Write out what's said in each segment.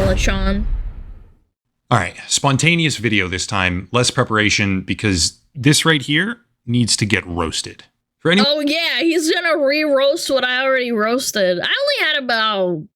Echelon. All right, spontaneous video this time, less preparation, because this right here needs to get roasted. For anyone Oh yeah, he's gonna re-roast what I already roasted. I only had about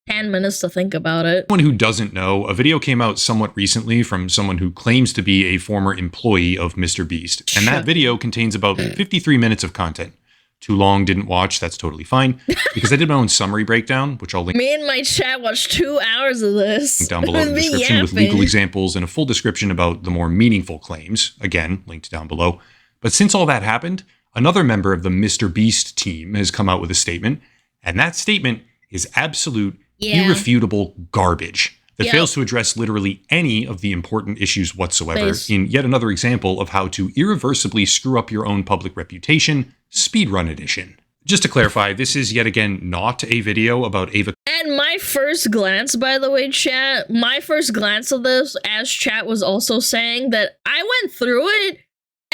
10 minutes to think about it. who doesn't know, a video came out somewhat recently from someone who claims to be a former employee of Mr. Beast, and that video contains about 53 minutes of content. Too long, didn't watch, that's totally fine, because I did my own summary breakdown, which I'll link. Me and my chat watched 2 hours of this. Down below in the description with legal examples and a full description about the more meaningful claims, again, linked down below. But since all that happened, another member of the Mr. Beast team has come out with a statement, and that statement is absolute, irrefutable garbage that fails to address literally any of the important issues whatsoever in yet another example of how to irreversibly screw up your own public reputation, speedrun edition. Just to clarify, this is yet again not a video about Ava. And my first glance, by the way, chat, my first glance of this, as chat was also saying, that I went through it,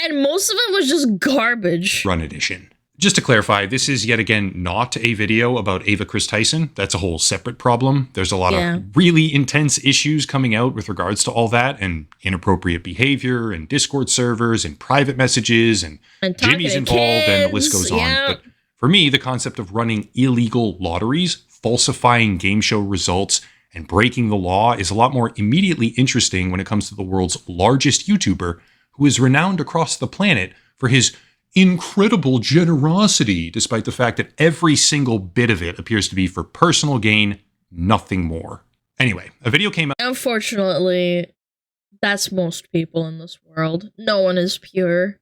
and most of it was just garbage. Run edition. Just to clarify, this is yet again not a video about Ava Chris Tyson. That's a whole separate problem. There's a lot of really intense issues coming out with regards to all that, and inappropriate behavior, and Discord servers, and private messages, and Jimmy's involved, and the list goes on. But for me, the concept of running illegal lotteries, falsifying game show results, and breaking the law is a lot more immediately interesting when it comes to the world's largest YouTuber, who is renowned across the planet for his incredible generosity, despite the fact that every single bit of it appears to be for personal gain, nothing more. Anyway, a video came out. Unfortunately, that's most people in this world. No one is pure.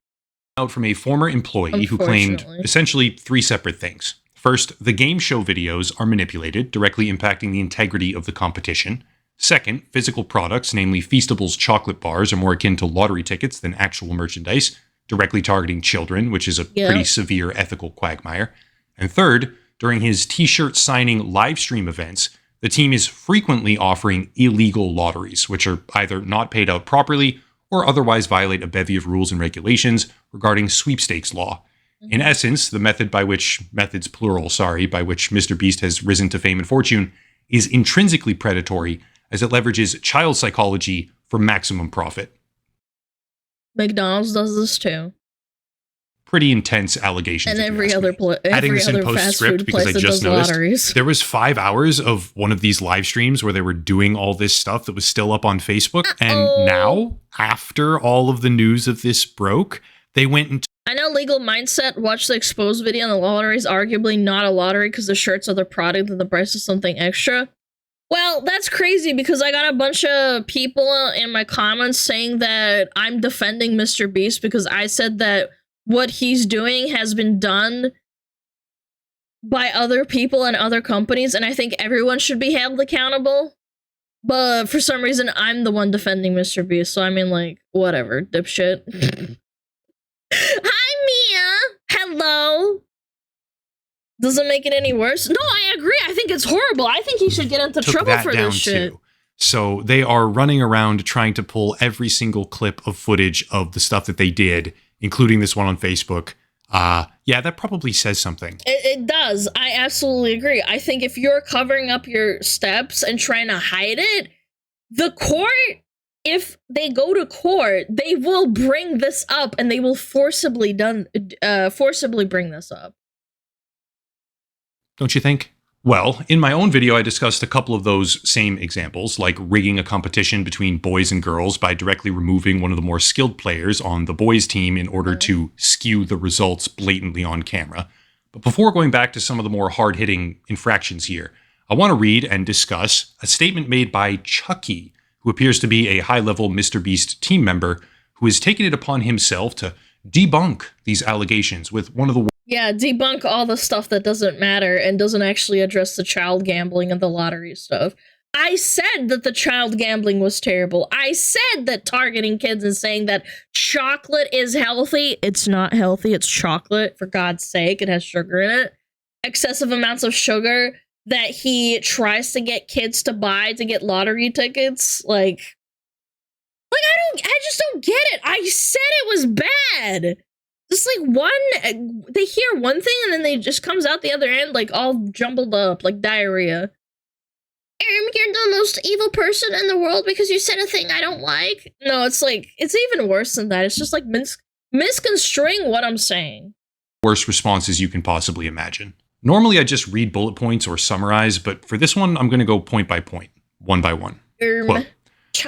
Out from a former employee who claimed essentially 3 separate things. First, the game show videos are manipulated, directly impacting the integrity of the competition. Second, physical products, namely Feastables chocolate bars, are more akin to lottery tickets than actual merchandise, directly targeting children, which is a pretty severe ethical quagmire. And third, during his t-shirt signing live stream events, the team is frequently offering illegal lotteries, which are either not paid out properly or otherwise violate a bevy of rules and regulations regarding sweepstakes law. In essence, the methods by which Mr. Beast has risen to fame and fortune is intrinsically predatory, as it leverages child psychology for maximum profit. McDonald's does this too. Pretty intense allegations. And every other fast food place that does lotteries. There was 5 hours of one of these live streams where they were doing all this stuff that was still up on Facebook. And now, after all of the news of this broke, they went and... I know Legal Mindset watched the exposed video, and the lottery is arguably not a lottery because the shirts are the product and the price is something extra. Well, that's crazy because I got a bunch of people in my comments saying that I'm defending Mr. Beast because I said that what he's doing has been done by other people and other companies, and I think everyone should be held accountable. But for some reason, I'm the one defending Mr. Beast, so I mean, like, whatever, dipshit. Hi, Mia! Hello! Doesn't make it any worse. No, I agree. I think it's horrible. I think he should get into trouble for this shit. So they are running around trying to pull every single clip of footage of the stuff that they did, including this one on Facebook. Yeah, that probably says something. It does. I absolutely agree. I think if you're covering up your steps and trying to hide it, the court, if they go to court, they will bring this up and they will forcibly bring this up. Don't you think? Well, in my own video, I discussed a couple of those same examples, like rigging a competition between boys and girls by directly removing one of the more skilled players on the boys' team in order to skew the results blatantly on camera. But before going back to some of the more hard-hitting infractions here, I want to read and discuss a statement made by Chucky, who appears to be a high-level Mr. Beast team member who has taken it upon himself to debunk these allegations with one of the... Yeah, debunk all the stuff that doesn't matter and doesn't actually address the child gambling and the lottery stuff. I said that the child gambling was terrible. I said that targeting kids and saying that chocolate is healthy. It's not healthy. It's chocolate, for God's sake. It has sugar in it. Excessive amounts of sugar that he tries to get kids to buy to get lottery tickets. I just don't get it. I said it was bad. Just like they hear one thing and then they just comes out the other end like all jumbled up, like diarrhea. You're the most evil person in the world because you said a thing I don't like. No, it's like, it's even worse than that. It's just like misconstruing what I'm saying. Worst responses you can possibly imagine. Normally I just read bullet points or summarize, but for this one, I'm going to go point by point, one by one. Quote,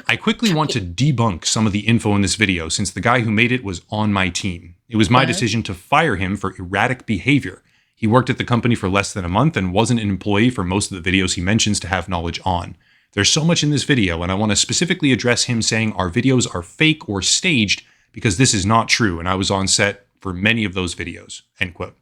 I quickly want to debunk some of the info in this video since the guy who made it was on my team. It was my decision to fire him for erratic behavior. He worked at the company for less than a month and wasn't an employee for most of the videos he mentions to have knowledge on. There's so much in this video, and I want to specifically address him saying our videos are fake or staged because this is not true, and I was on set for many of those videos. End quote.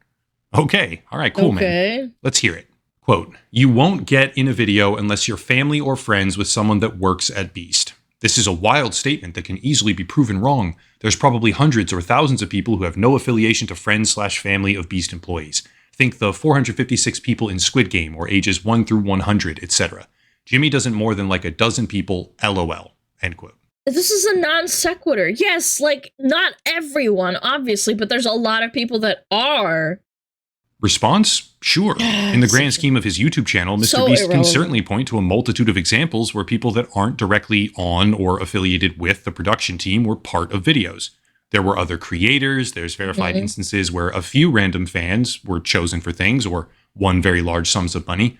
Okay, all right, cool, man. Let's hear it. Quote, you won't get in a video unless you're family or friends with someone that works at Beast. This is a wild statement that can easily be proven wrong. There's probably hundreds or thousands of people who have no affiliation to friends/family of Beast employees. Think the 456 people in Squid Game or ages 1 through 100, etc. Jimmy doesn't more than like a dozen people, LOL, end quote. This is a non sequitur. Yes, like, not everyone, obviously, but there's a lot of people that are. Response? Sure. In the grand scheme of his YouTube channel, Mr. Beast can certainly point to a multitude of examples where people that aren't directly on or affiliated with the production team were part of videos. There were other creators, there's verified instances where a few random fans were chosen for things or won very large sums of money.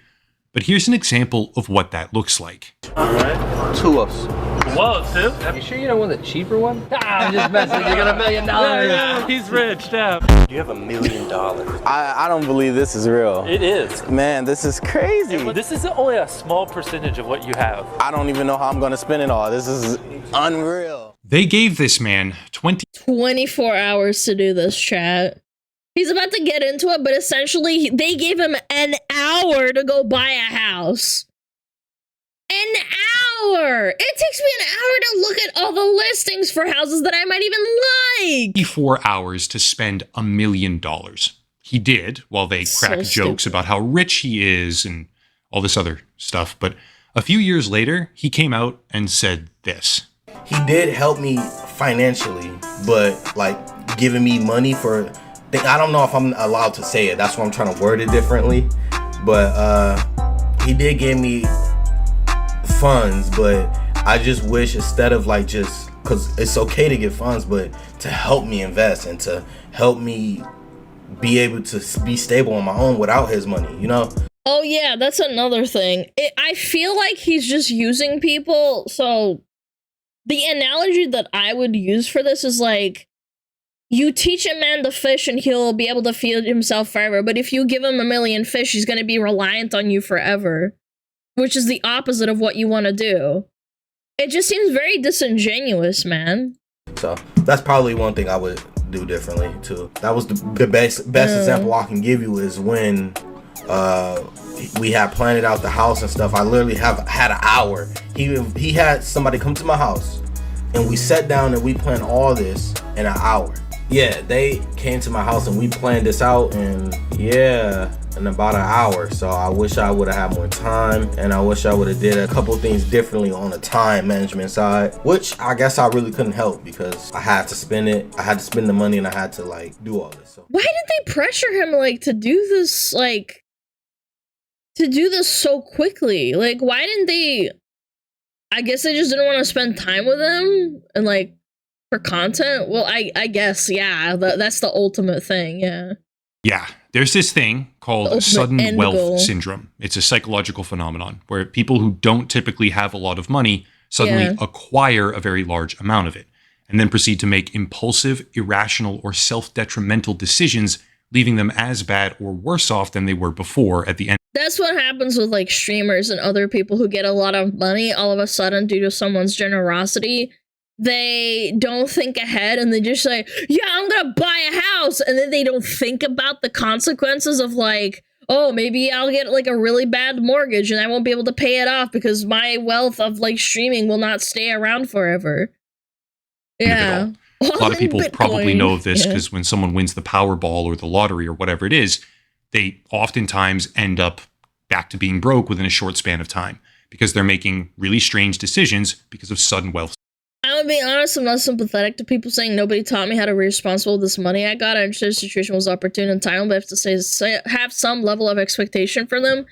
But here's an example of what that looks like. All right. 2 ups. Whoa, Tim? You sure you don't want the cheaper one? I'm just messing. You got $1 million. Yeah, he's rich, damn. You have $1 million. I don't believe this is real. It is. Man, this is crazy. This is only a small percentage of what you have. I don't even know how I'm gonna spend it all. This is unreal. They gave this man 24 hours to do this, chat. He's about to get into it, but essentially they gave him an hour to go buy a house. An hour! It takes me an hour to look at all the listings for houses that I might even like. 24 hours to spend $1 million. He did, while they crack jokes about how rich he is and all this other stuff. But a few years later, he came out and said this. He did help me financially, but like giving me money for, I don't know if I'm allowed to say it. That's why I'm trying to word it differently. But he did give me funds, but I just wish instead of like just, because it's okay to get funds, but to help me invest and to help me be able to be stable on my own without his money, you know? Oh yeah, that's another thing. I feel like he's just using people. So the analogy that I would use for this is like, you teach a man to fish and he'll be able to feed himself forever, but if you give him 1 million fish, he's going to be reliant on you forever. Which is the opposite of what you want to do. It just seems very disingenuous, man. So that's probably one thing I would do differently too. That was the best example I can give you is when we had planned out the house and stuff. I literally had an hour. He had somebody come to my house and we sat down and we planned all this in an hour. Yeah, they came to my house and we planned this out in about an hour. So I wish I would have had more time, and I wish I would have did a couple things differently on the time management side, which I guess I really couldn't help because I had to spend it. I had to spend the money and I had to like do all this. So why did they pressure him like to do this so quickly? Like, why didn't they? I guess they just didn't want to spend time with him and like for content. Well, I guess, yeah, that's the ultimate thing. Yeah, there's this thing called sudden wealth syndrome. It's a psychological phenomenon where people who don't typically have a lot of money suddenly acquire a very large amount of it and then proceed to make impulsive, irrational, or self-detrimental decisions, leaving them as bad or worse off than they were before at the end. That's what happens with like streamers and other people who get a lot of money all of a sudden due to someone's generosity. They don't think ahead and they just say, yeah, I'm gonna buy a house. And then they don't think about the consequences of like, oh, maybe I'll get like a really bad mortgage and I won't be able to pay it off because my wealth of like streaming will not stay around forever. Yeah. A lot of people probably know of this because when someone wins the Powerball or the lottery or whatever it is, they oftentimes end up back to being broke within a short span of time because they're making really strange decisions because of sudden wealth. I I would be honest, I'm not sympathetic to people saying nobody taught me how to be responsible with this money I got. I understood the situation was opportune and time, but I have to say have some level of expectation for them.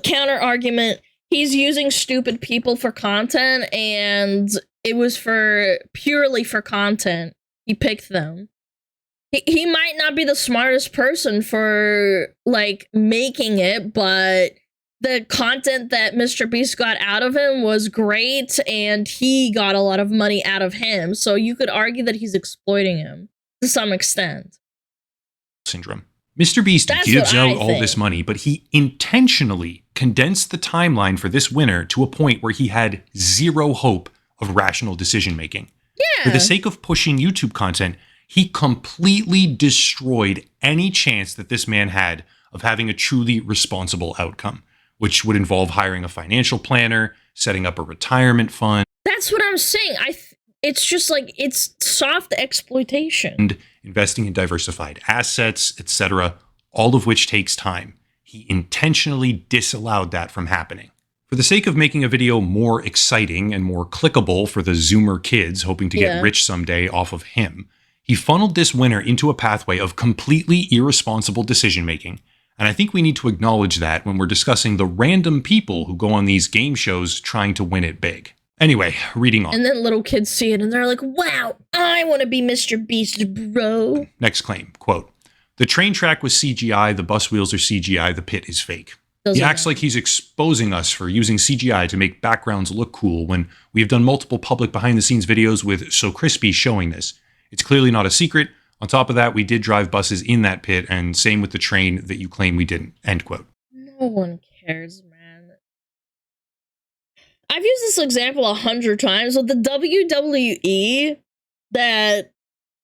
Counter argument, he's using stupid people for content, and it was purely for content. He picked them. He might not be the smartest person for, like, making it, but the content that Mr. Beast got out of him was great, and he got a lot of money out of him. So you could argue that he's exploiting him to some extent. Syndrome. Mr. Beast gives out all this money, but he intentionally condensed the timeline for this winner to a point where he had zero hope of rational decision making. Yeah. For the sake of pushing YouTube content, he completely destroyed any chance that this man had of having a truly responsible outcome, which would involve hiring a financial planner, setting up a retirement fund. That's what I'm saying. It's just like, it's soft exploitation. And investing in diversified assets, etc., all of which takes time. He intentionally disallowed that from happening. For the sake of making a video more exciting and more clickable for the Zoomer kids hoping to get rich someday off of him, he funneled this winner into a pathway of completely irresponsible decision-making. And I think we need to acknowledge that when we're discussing the random people who go on these game shows trying to win it big. Anyway, reading on. And then little kids see it and they're like, wow, I want to be Mr. Beast, bro. Next claim, quote, "The train track was CGI, the bus wheels are CGI, the pit is fake." He acts like he's exposing us for using CGI to make backgrounds look cool when we have done multiple public behind-the-scenes videos with So Crispy showing this. It's clearly not a secret. On top of that, we did drive buses in that pit, and same with the train that you claim we didn't, end quote. No one cares, man. I've used this example 100 times with the WWE that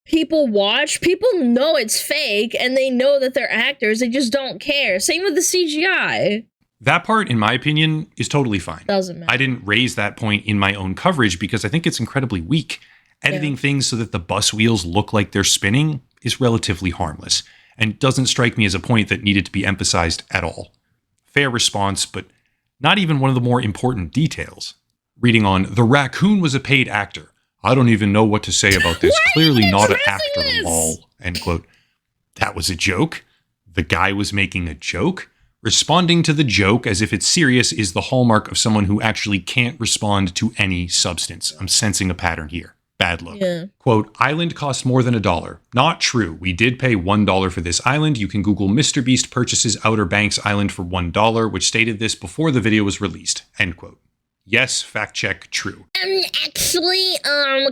people watch. People know it's fake, and they know that they're actors. They just don't care. Same with the CGI. That part, in my opinion, is totally fine. Doesn't matter. I didn't raise that point in my own coverage because I think it's incredibly weak. Editing things so that the bus wheels look like they're spinning is relatively harmless and doesn't strike me as a point that needed to be emphasized at all. Fair response, but not even one of the more important details. Reading on, "The raccoon was a paid actor. I don't even know what to say about this. Clearly not an actor, lol," end quote. That was a joke? The guy was making a joke? Responding to the joke as if it's serious is the hallmark of someone who actually can't respond to any substance. I'm sensing a pattern here. Bad look. Yeah. Quote, "Island cost more than $1. Not true. We did pay $1 for this island. You can Google Mr. Beast purchases Outer Banks Island for $1, which stated this before the video was released." End quote. Yes, fact check, true. Actually,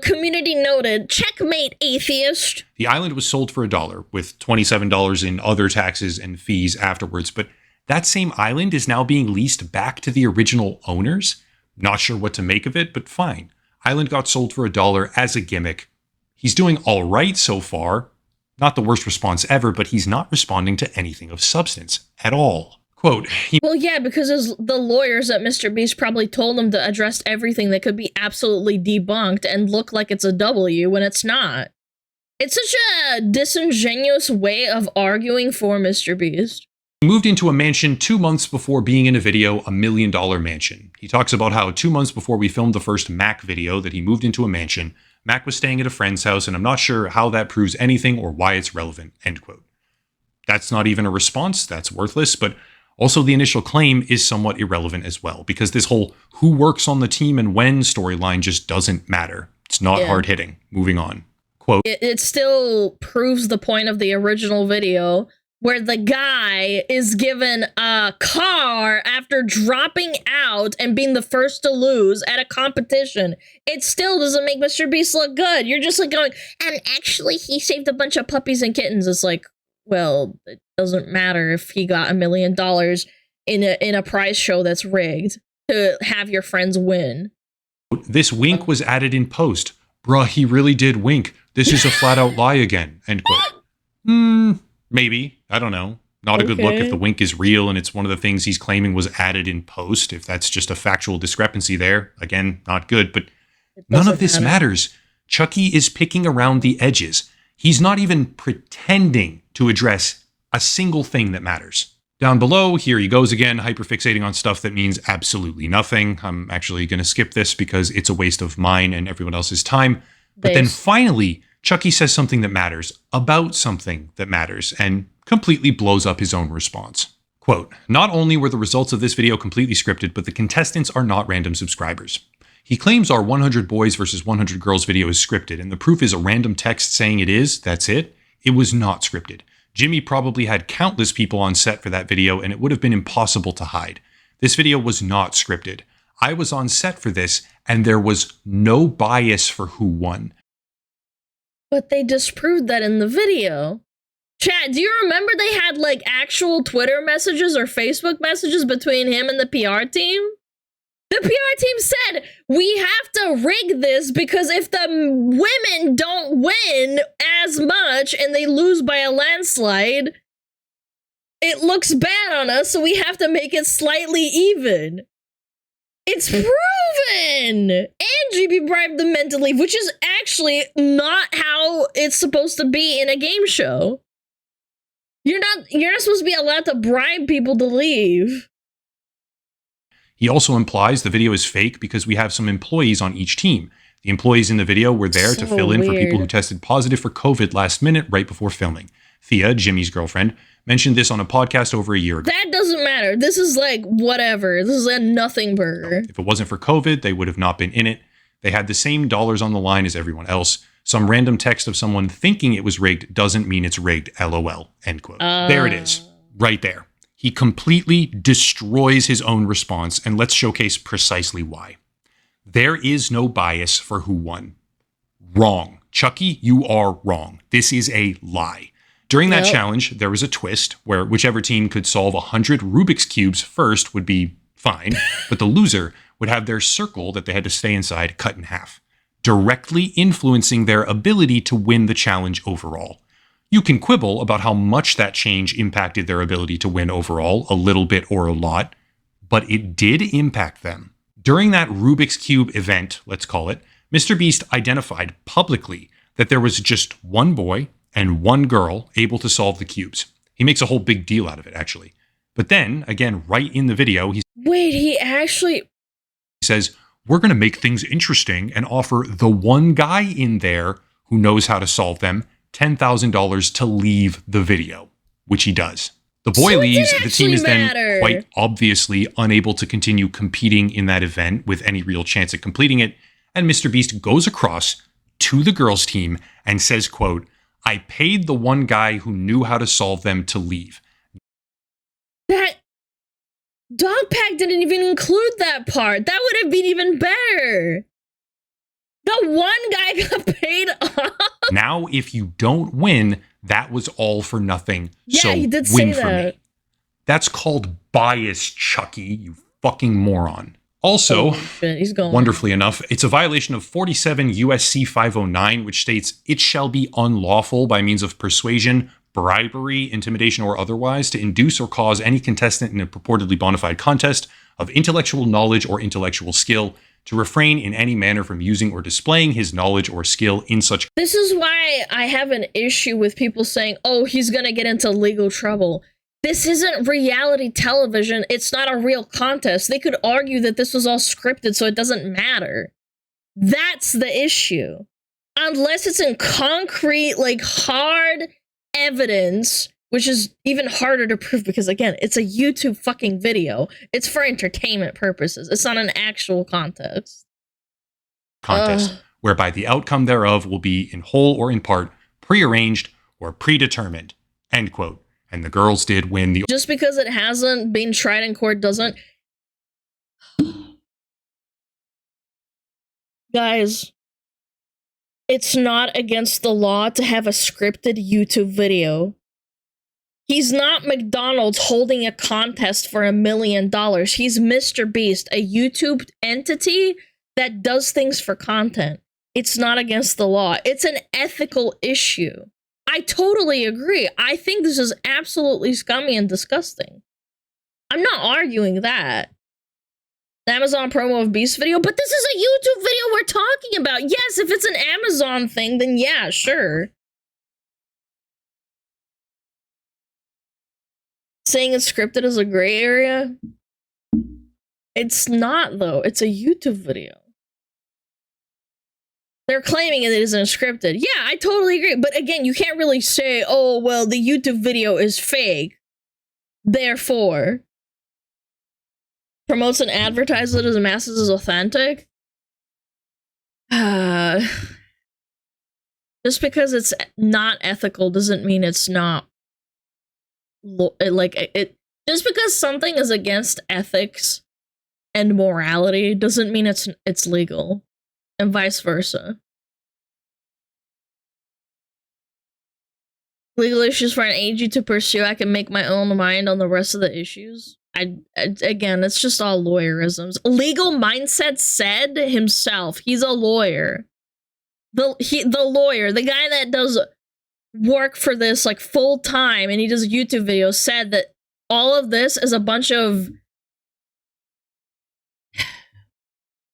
community noted. Checkmate, atheist. The island was sold for $1, with $27 in other taxes and fees afterwards, but that same island is now being leased back to the original owners. Not sure what to make of it, but fine. Island got sold for $1 as a gimmick. He's doing all right so far. Not the worst response ever, but he's not responding to anything of substance at all. Quote, well, yeah, because the lawyers at Mr. Beast probably told him to address everything that could be absolutely debunked and look like it's a W when it's not. It's such a disingenuous way of arguing for Mr. Beast. He moved into a mansion 2 months before being in a video, $1 million mansion. He talks about how 2 months before we filmed the first Mac video that he moved into a mansion, Mac was staying at a friend's house, and I'm not sure how that proves anything or why it's relevant, end quote. That's not even a response, that's worthless, but also the initial claim is somewhat irrelevant as well, because this whole who works on the team and when storyline just doesn't matter. It's not hard-hitting. Moving on. Quote, it still proves the point of the original video, where the guy is given a car after dropping out and being the first to lose at a competition. It still doesn't make Mr. Beast look good. You're just like going, and actually he saved a bunch of puppies and kittens. It's like, well, it doesn't matter if he got $1 million in a prize show that's rigged to have your friends win. "This wink was added in post. Bruh, he really did wink. This is a flat out lie again," end quote. Maybe. I don't know. Not a good look if the wink is real and it's one of the things he's claiming was added in post. If that's just a factual discrepancy there, again, not good. But none of this matters. Chucky is picking around the edges. He's not even pretending to address a single thing that matters. Down below, here he goes again, hyperfixating on stuff that means absolutely nothing. I'm actually going to skip this because it's a waste of mine and everyone else's time. But then finally, Chucky says something that matters about something that matters and completely blows up his own response. Quote, "Not only were the results of this video completely scripted, but the contestants are not random subscribers. He claims our 100 boys versus 100 girls video is scripted, and the proof is a random text saying it is, that's it. It was not scripted. Jimmy probably had countless people on set for that video, and it would have been impossible to hide. This video was not scripted. I was on set for this, and there was no bias for who won." But they disproved that in the video. Chat, do you remember they had like actual Twitter messages or Facebook messages between him and the PR team? The PR team said, we have to rig this because if the women don't win as much and they lose by a landslide, it looks bad on us, so we have to make it slightly even. It's proven! And GB bribed the men to leave, which is actually not how it's supposed to be in a game show. You're not supposed to be allowed to bribe people to leave. He also implies the video is fake because we have some employees on each team. The employees in the video were there to fill in for people who tested positive for COVID last minute right before filming. Thea, Jimmy's girlfriend, mentioned this on a podcast over a year ago. That doesn't matter. This is like, whatever. This is a nothing burger. If it wasn't for COVID, they would have not been in it. They had the same dollars on the line as everyone else. Some random text of someone thinking it was rigged doesn't mean it's rigged, LOL, end quote. There it is, right there. He completely destroys his own response, and let's showcase precisely why. There is no bias for who won. Wrong. Chucky, you are wrong. This is a lie. During that challenge, there was a twist where whichever team could solve 100 Rubik's Cubes first would be fine, but the loser would have their circle that they had to stay inside cut in half, directly influencing their ability to win the challenge overall. You can quibble about how much that change impacted their ability to win overall, a little bit or a lot, but it did impact them. During that Rubik's Cube event, let's call it, Mr. Beast identified publicly that there was just one boy and one girl able to solve the cubes. He makes a whole big deal out of it, actually. But then, again, right in the video, he says, we're going to make things interesting and offer the one guy in there who knows how to solve them $10,000 to leave the video, which he does. The boy leaves, the team is then quite obviously unable to continue competing in that event with any real chance at completing it, and Mr. Beast goes across to the girls' team and says, quote, I paid the one guy who knew how to solve them to leave. That Dogpack didn't even include that part. That would have been even better. The one guy got paid off. Now, if you don't win, that was all for nothing. Yeah, so he did win say for that. me. That's called bias, Chucky, you fucking moron. Also, he's going. Wonderfully enough, it's a violation of 47 USC 509, which states it shall be unlawful by means of persuasion, bribery, intimidation, or otherwise to induce or cause any contestant in a purportedly bona fide contest of intellectual knowledge or intellectual skill to refrain in any manner from using or displaying his knowledge or skill in such. This is why I have an issue with people saying, oh, he's gonna get into legal trouble. This isn't reality television. It's not a real contest. They could argue that this was all scripted, so it doesn't matter. That's the issue. Unless it's in concrete, like, hard evidence, which is even harder to prove because, again, it's a YouTube fucking video. It's for entertainment purposes. It's not an actual contest. Whereby the outcome thereof will be in whole or in part prearranged or predetermined. End quote. And the girls did win the... Just because it hasn't been tried in court doesn't... Guys, it's not against the law to have a scripted YouTube video. He's not McDonald's holding a contest for $1 million. He's Mr. Beast, a YouTube entity that does things for content. It's not against the law. It's an ethical issue. I totally agree. I think this is absolutely scummy and disgusting. I'm not arguing that. The Amazon promo of Beast video, but this is a YouTube video we're talking about. Yes, if it's an Amazon thing, then yeah, sure. saying it's scripted is a gray area. It's not, though. It's a YouTube video. They're claiming it isn't scripted. Yeah, I totally agree. But again, you can't really say, oh, well, the YouTube video is fake. Therefore, promotes and advertises it as masses as authentic. Just because it's not ethical doesn't mean it's not just because something is against ethics and morality doesn't mean it's legal, and vice versa. Legal issues for an AG to pursue. I can make my own mind on the rest of the issues. Again, it's just all lawyerisms. Legal mindset said himself. He's a lawyer. The lawyer, the guy that does work for this like full time and he does YouTube videos, said that all of this is a bunch of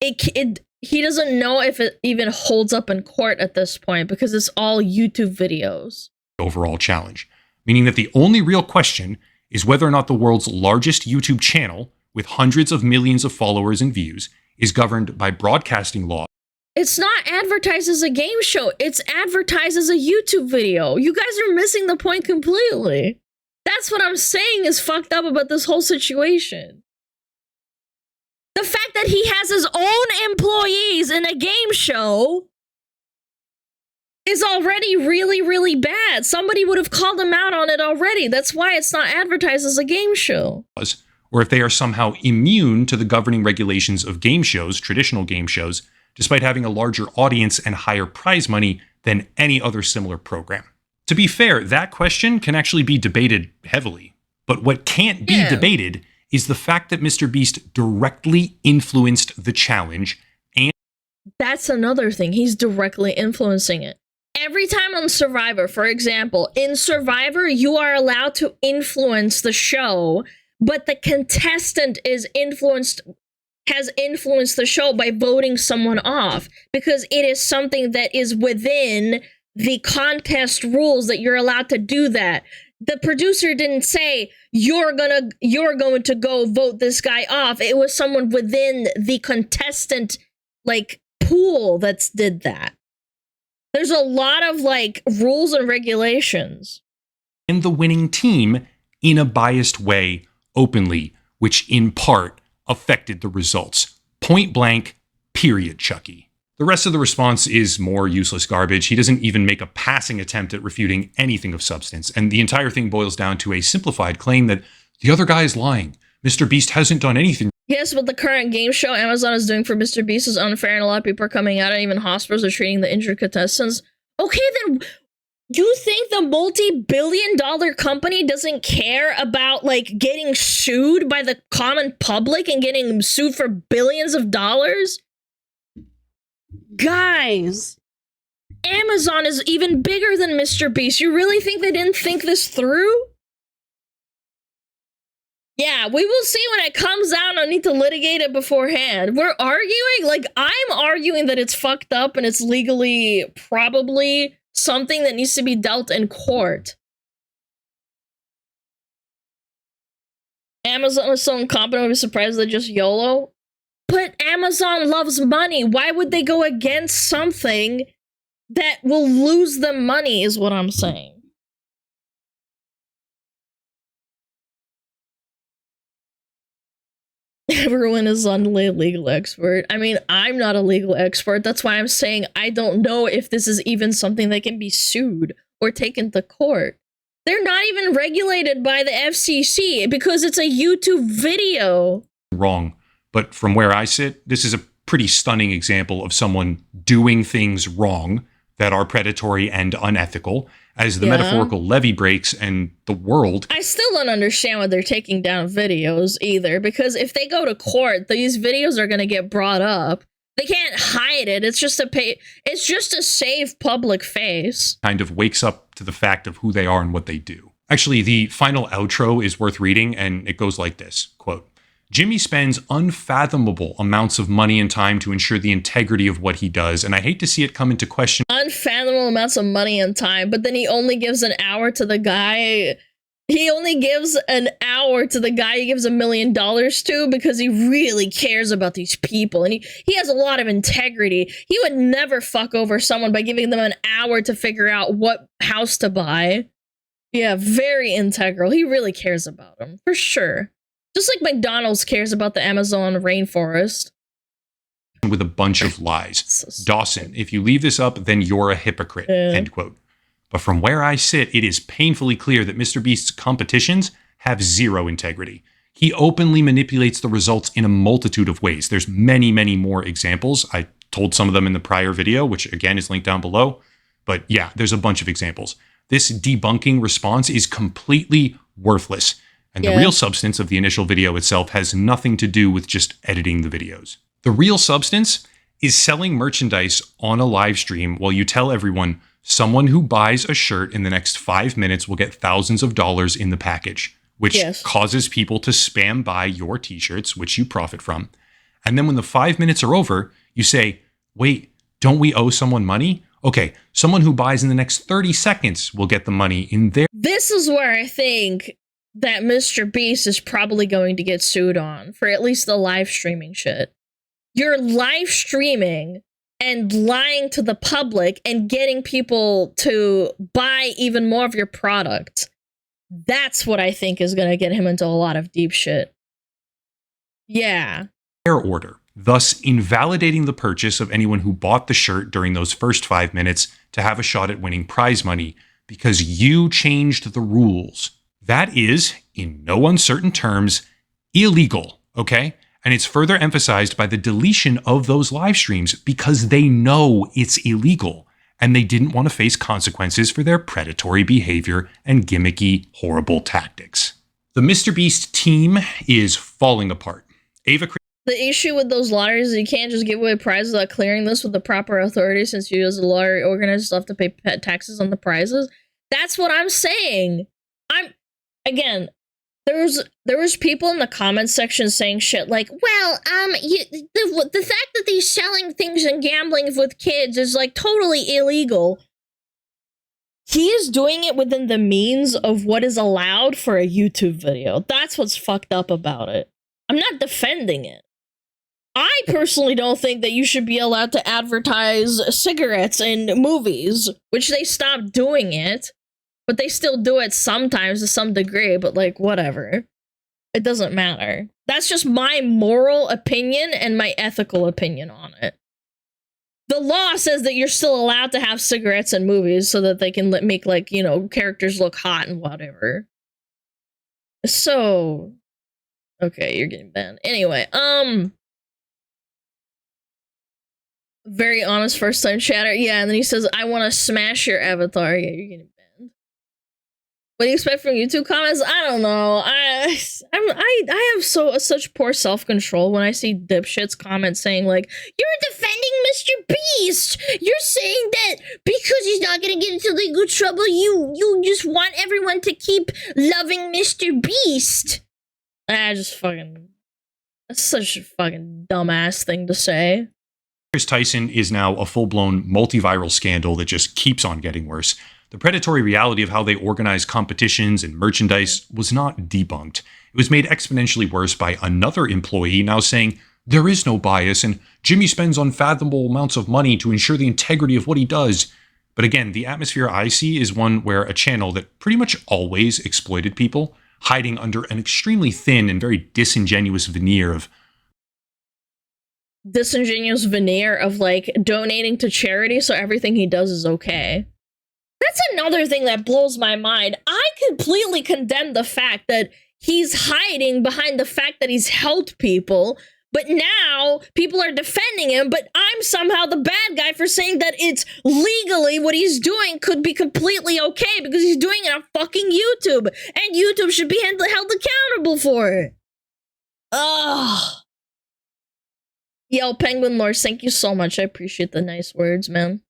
he doesn't know if it even holds up in court at this point because it's all YouTube videos. Overall challenge, meaning that the only real question is whether or not the world's largest YouTube channel with hundreds of millions of followers and views is governed by broadcasting law. It's not advertised as a game show. It's advertised as a YouTube video. You guys are missing the point completely. That's what I'm saying is fucked up about this whole situation. The fact that he has his own employees in a game show is already really, really bad. Somebody would have called him out on it already. That's why it's not advertised as a game show. Or if they are somehow immune to the governing regulations of game shows, traditional game shows, despite having a larger audience and higher prize money than any other similar program. To be fair, that question can actually be debated heavily. But what can't be debated is the fact that Mr. Beast directly influenced the challenge. And that's another thing. He's directly influencing it. Every time on Survivor, for example, in Survivor, you are allowed to influence the show, but the contestant has influenced the show by voting someone off because it is something that is within the contest rules that you're allowed to do that. The producer didn't say you're going to go vote this guy off. It was someone within the contestant pool that did that. There's a lot of rules and regulations. And the winning team in a biased way openly, which in part affected the results. Point blank, period, Chucky. The rest of the response is more useless garbage. He doesn't even make a passing attempt at refuting anything of substance. And the entire thing boils down to a simplified claim that the other guy is lying. Mr. Beast hasn't done anything. Yes, but the current game show Amazon is doing for Mr. Beast is unfair and a lot of people are coming out and even hospitals are treating the injured contestants. Okay, then you think the multi-billion-dollar company doesn't care about getting sued by the common public and getting sued for billions of dollars? Guys, Amazon is even bigger than Mr. Beast. You really think they didn't think this through? Yeah, we will see when it comes out. I need to litigate it beforehand. We're arguing, I'm arguing that it's fucked up and it's legally probably something that needs to be dealt in court. Amazon was so incompetent, I was surprised they just YOLO. But Amazon loves money. Why would they go against something that will lose them money, is what I'm saying. Everyone is on a legal expert. I mean, I'm not a legal expert. That's why I'm saying I don't know if this is even something that can be sued or taken to court. They're not even regulated by the FCC because it's a YouTube video. Wrong. But from where I sit, this is a pretty stunning example of someone doing things wrong that are predatory and unethical, as the metaphorical Levy Breaks and the world. I still don't understand why they're taking down videos either, because if they go to court, these videos are going to get brought up. They can't hide it. It's just to save public face. Kind of wakes up to the fact of who they are and what they do. Actually, the final outro is worth reading, and it goes like this, quote, Jimmy spends unfathomable amounts of money and time to ensure the integrity of what he does, and I hate to see it come into question. Unfathomable amounts of money and time, but then he only gives an hour to the guy He only gives an hour to the guy he gives $1 million to because he really cares about these people. And he has a lot of integrity. He would never fuck over someone by giving them an hour to figure out what house to buy. Yeah, very integral. He really cares about them, for sure. Just like McDonald's cares about the Amazon rainforest. With a bunch of lies. Dawson, if you leave this up, then you're a hypocrite, end quote. But from where I sit, it is painfully clear that Mr. Beast's competitions have zero integrity. He openly manipulates the results in a multitude of ways. There's many, many more examples. I told some of them in the prior video, which again is linked down below. But yeah, there's a bunch of examples. This debunking response is completely worthless. And the real substance of the initial video itself has nothing to do with just editing the videos. The real substance is selling merchandise on a live stream while you tell everyone someone who buys a shirt in the next 5 minutes will get thousands of dollars in the package, which causes people to spam buy your t-shirts, which you profit from. And then when the 5 minutes are over, you say, wait, don't we owe someone money? Okay, someone who buys in the next 30 seconds will get the money in their... This is where I think that Mr. Beast is probably going to get sued on for at least the live streaming shit. You're live streaming and lying to the public and getting people to buy even more of your product. That's what I think is going to get him into a lot of deep shit. Yeah. Order, thus invalidating the purchase of anyone who bought the shirt during those first 5 minutes to have a shot at winning prize money because you changed the rules. That is, in no uncertain terms, illegal, okay? And it's further emphasized by the deletion of those live streams because they know it's illegal and they didn't want to face consequences for their predatory behavior and gimmicky, horrible tactics. The Mr. Beast team is falling apart. The issue with those lotteries is you can't just give away prizes without clearing this with the proper authority since you as a lottery organizer still have to pay taxes on the prizes. That's what I'm saying. There was people in the comments section saying shit like, well, the fact that he's selling things and gambling with kids is like totally illegal. He is doing it within the means of what is allowed for a YouTube video. That's what's fucked up about it. I'm not defending it. I personally don't think that you should be allowed to advertise cigarettes in movies, which they stopped doing it. But they still do it sometimes to some degree, but like, whatever. It doesn't matter. That's just my moral opinion and my ethical opinion on it. The law says that you're still allowed to have cigarettes in movies so that they can make, like, you know, characters look hot and whatever. So, okay, you're getting banned. Anyway, very honest first time chatter. Yeah, and then he says, I want to smash your avatar. Yeah, you're getting banned. What do you expect from YouTube comments? I don't know. I have such poor self-control when I see dipshits comment saying like, you're defending Mr. Beast. You're saying that because he's not gonna get into legal trouble, you just want everyone to keep loving Mr. Beast. That's such a fucking dumbass thing to say. Chris Tyson is now a full-blown multi-viral scandal that just keeps on getting worse. The predatory reality of how they organize competitions and merchandise was not debunked. It was made exponentially worse by another employee now saying, there is no bias and Jimmy spends unfathomable amounts of money to ensure the integrity of what he does. But again, the atmosphere I see is one where a channel that pretty much always exploited people, hiding under an extremely thin and very disingenuous veneer of like donating to charity so everything he does is okay. That's another thing that blows my mind. I completely condemn the fact that he's hiding behind the fact that he's helped people, but now people are defending him, but I'm somehow the bad guy for saying that it's legally what he's doing could be completely okay because he's doing it on fucking YouTube, and YouTube should be held accountable for it. Ugh. Yo, Penguin Lord, thank you so much. I appreciate the nice words, man.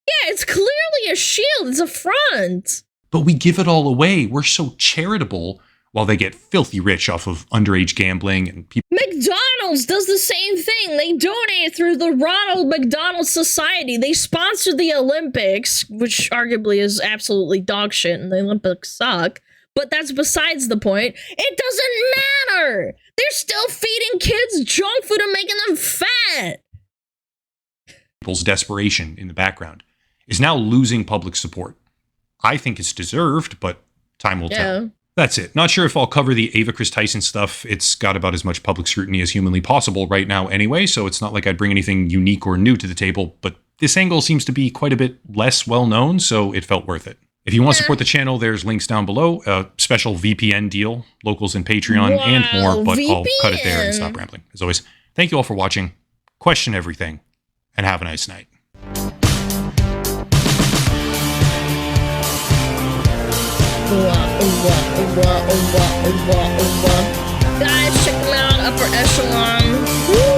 Yeah, it's clearly a shield. It's a front. But we give it all away. We're so charitable while they get filthy rich off of underage gambling and people. McDonald's does the same thing. They donate through the Ronald McDonald Society. They sponsor the Olympics, which arguably is absolutely dog shit and the Olympics suck. But that's besides the point. It doesn't matter. They're still feeding kids junk food and making them fat. People's desperation in the background is now losing public support. I think it's deserved, but time will tell. That's it. Not sure if I'll cover the Ava Chris Tyson stuff. It's got about as much public scrutiny as humanly possible right now anyway, so it's not like I'd bring anything unique or new to the table, but this angle seems to be quite a bit less well known, so it felt worth it. If you want to support the channel, there's links down below, a special VPN deal, locals and Patreon, and more, but I'll cut it there and stop rambling. As always, thank you all for watching. Question everything, and have a nice night. Guys, check them out, Upper Echelon. Woo!